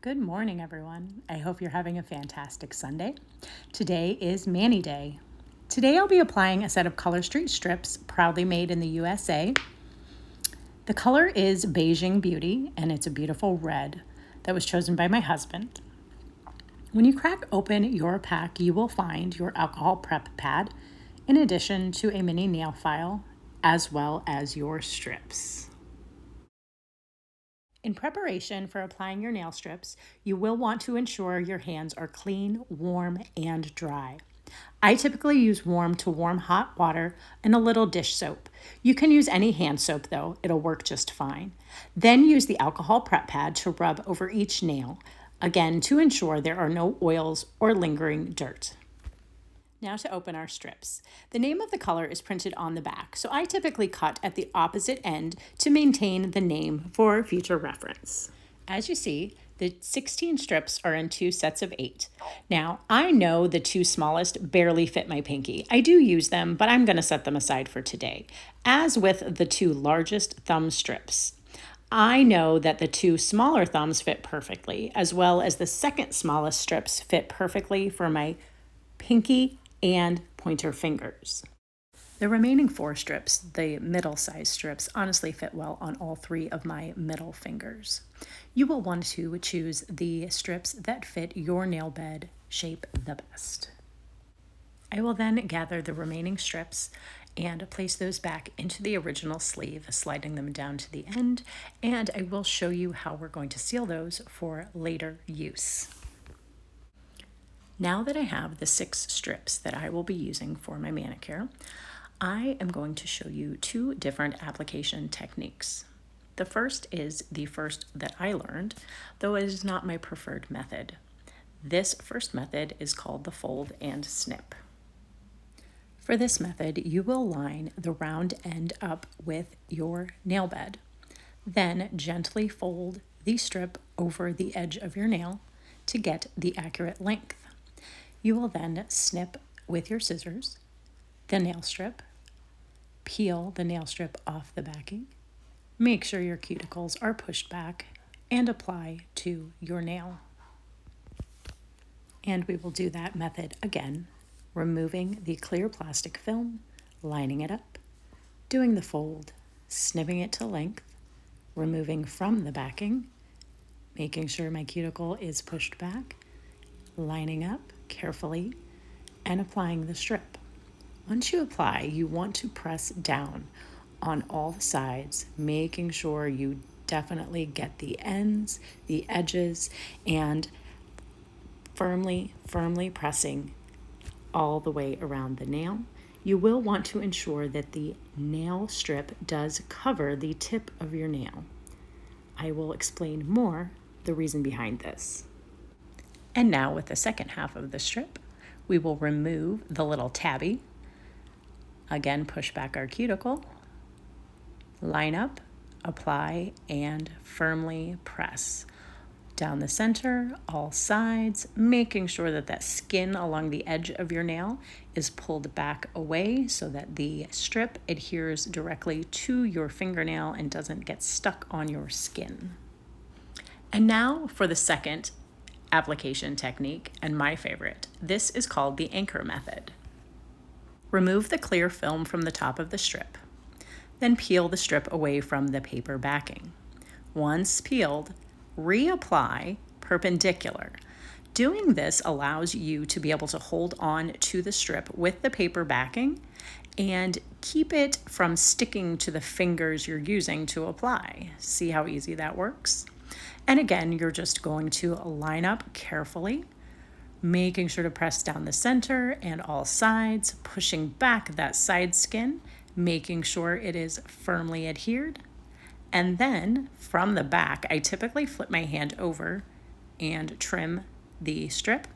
Good morning, everyone. I hope you're having a fantastic Sunday. Today is Mani Day. Today I'll be applying a set of Color Street strips proudly made in the USA. The color is Beijing Beauty, and it's a beautiful red that was chosen by my husband. When you crack open your pack, you will find your alcohol prep pad, in addition to a mini nail file, as well as your strips. In preparation for applying your nail strips, you will want to ensure your hands are clean, warm, and dry. I typically use warm to warm hot water and a little dish soap. You can use any hand soap though, it'll work just fine. Then use the alcohol prep pad to rub over each nail, again to ensure there are no oils or lingering dirt. Now to open our strips. The name of the color is printed on the back, so I typically cut at the opposite end to maintain the name for future reference. As you see, the 16 strips are in 2 sets of 8. Now, I know the 2 smallest barely fit my pinky. I do use them, but I'm going to set them aside for today. As with the 2 largest thumb strips, I know that the 2 smaller thumbs fit perfectly, as well as the second smallest strips fit perfectly for my pinky and pointer fingers. The remaining 4 strips, the middle size strips, honestly fit well on all 3 of my middle fingers. You will want to choose the strips that fit your nail bed shape the best. I will then gather the remaining strips and place those back into the original sleeve, sliding them down to the end, and I will show you how we're going to seal those for later use. Now that I have the 6 strips that I will be using for my manicure, I am going to show you 2 different application techniques. The first is the first that I learned, though it is not my preferred method. This first method is called the fold and snip. For this method, you will line the round end up with your nail bed. Then gently fold the strip over the edge of your nail to get the accurate length. You will then snip with your scissors the nail strip, peel the nail strip off the backing, make sure your cuticles are pushed back, and apply to your nail. And we will do that method again, removing the clear plastic film, lining it up, doing the fold, snipping it to length, removing from the backing, making sure my cuticle is pushed back, lining up carefully, and applying the strip. Once you apply, you want to press down on all sides, making sure you definitely get the ends, the edges, and firmly pressing all the way around the nail. You will want to ensure that the nail strip does cover the tip of your nail. I will explain more the reason behind this. And now with the second half of the strip, we will remove the little tabby. Again, push back our cuticle, line up, apply, and firmly press down the center, all sides, making sure that that skin along the edge of your nail is pulled back away so that the strip adheres directly to your fingernail and doesn't get stuck on your skin. And now for the second application technique, and my favorite. This is called the anchor method. Remove the clear film from the top of the strip, then peel the strip away from the paper backing. Once peeled, reapply perpendicular. Doing this allows you to be able to hold on to the strip with the paper backing and keep it from sticking to the fingers you're using to apply. See how easy that works? And again, you're just going to line up carefully, making sure to press down the center and all sides, pushing back that side skin, making sure it is firmly adhered. And then from the back, I typically flip my hand over and trim the strip.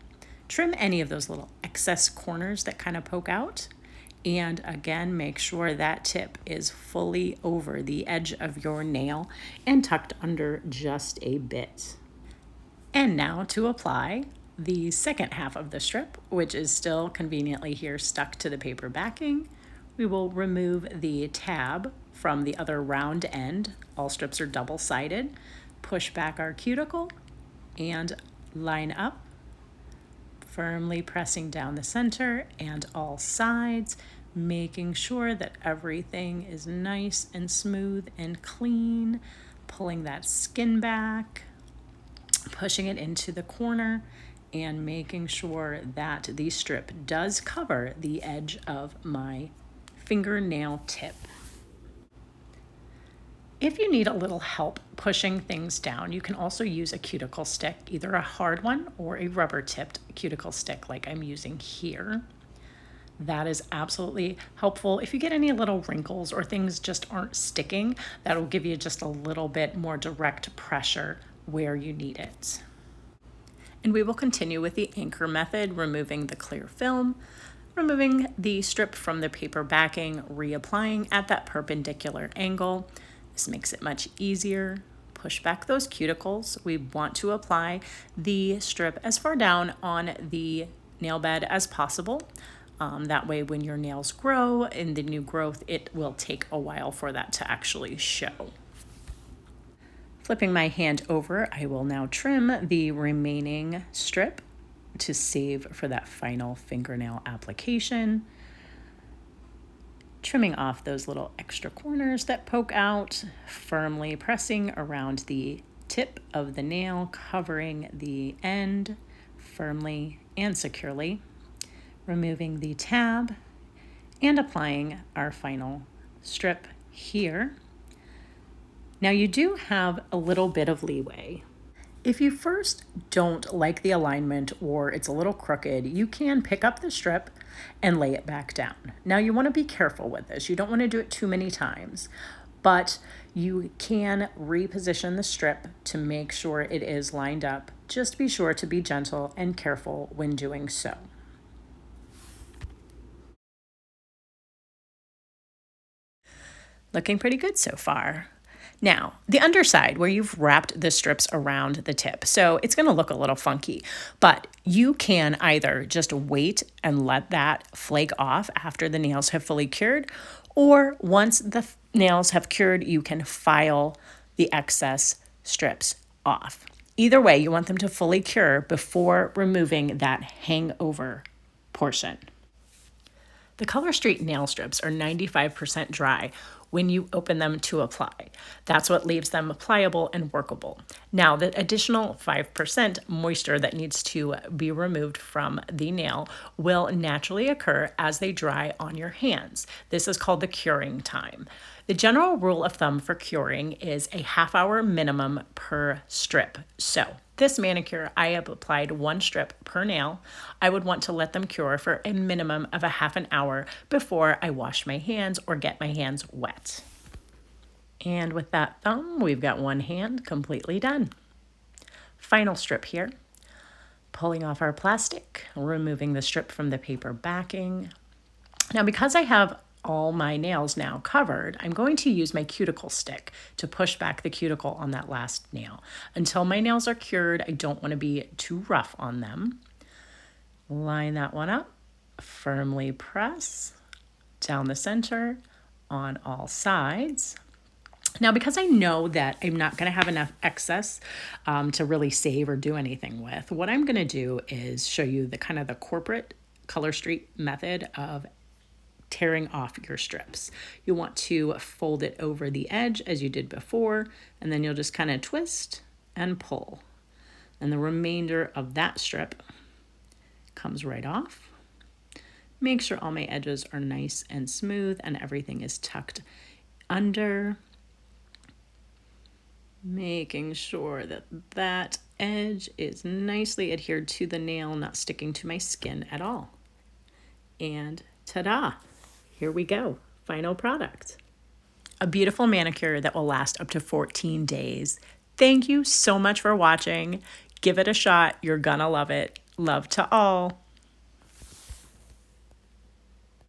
Trim any of those little excess corners that kind of poke out. And again, make sure that tip is fully over the edge of your nail and tucked under just a bit. And now to apply the second half of the strip, which is still conveniently here stuck to the paper backing. We will remove the tab from the other round end. All strips are double-sided. Push back our cuticle, and line up, firmly pressing down the center and all sides, making sure that everything is nice and smooth and clean, pulling that skin back, pushing it into the corner, and making sure that the strip does cover the edge of my fingernail tip. If you need a little help pushing things down, you can also use a cuticle stick, either a hard one or a rubber tipped cuticle stick like I'm using here. That is absolutely helpful. If you get any little wrinkles or things just aren't sticking, that'll give you just a little bit more direct pressure where you need it. And we will continue with the anchor method, removing the clear film, removing the strip from the paper backing, reapplying at that perpendicular angle. This makes it much easier. Push back those cuticles. We want to apply the strip as far down on the nail bed as possible. That way when your nails grow in the new growth, it will take a while for that to actually show. Flipping my hand over, I will now trim the remaining strip to save for that final fingernail application. Trimming off those little extra corners that poke out, firmly pressing around the tip of the nail, covering the end firmly and securely, removing the tab and applying our final strip here. Now you do have a little bit of leeway. If you first don't like the alignment or it's a little crooked, you can pick up the strip and lay it back down. Now you want to be careful with this. You don't want to do it too many times, but you can reposition the strip to make sure it is lined up. Just be sure to be gentle and careful when doing so. Looking pretty good so far. Now, the underside where you've wrapped the strips around the tip. So it's going to look a little funky, but you can either just wait and let that flake off after the nails have fully cured, or once the nails have cured, you can file the excess strips off. Either way, you want them to fully cure before removing that hangover portion. The Color Street nail strips are 95% dry when you open them to apply. That's what leaves them pliable and workable. Now, the additional 5% moisture that needs to be removed from the nail will naturally occur as they dry on your hands. This is called the curing time. The general rule of thumb for curing is a half-hour minimum per strip. So this manicure, I have applied 1 strip per nail. I would want to let them cure for a minimum of a half an hour before I wash my hands or get my hands wet. And with that thumb, we've got 1 hand completely done. Final strip here. Pulling off our plastic, removing the strip from the paper backing. Now, because I have all my nails now covered, I'm going to use my cuticle stick to push back the cuticle on that last nail. Until my nails are cured, I don't want to be too rough on them. Line that one up, firmly press down the center on all sides. Now, because I know that I'm not going to have enough excess to really save or do anything with, what I'm going to do is show you the kind of the corporate Color Street method of tearing off your strips. You want to fold it over the edge as you did before, and then you'll just kind of twist and pull. And the remainder of that strip comes right off. Make sure all my edges are nice and smooth and everything is tucked under. Making sure that that edge is nicely adhered to the nail, not sticking to my skin at all. And ta-da! Here we go, final product. A beautiful manicure that will last up to 14 days. Thank you so much for watching. Give it a shot, you're gonna love it. Love to all.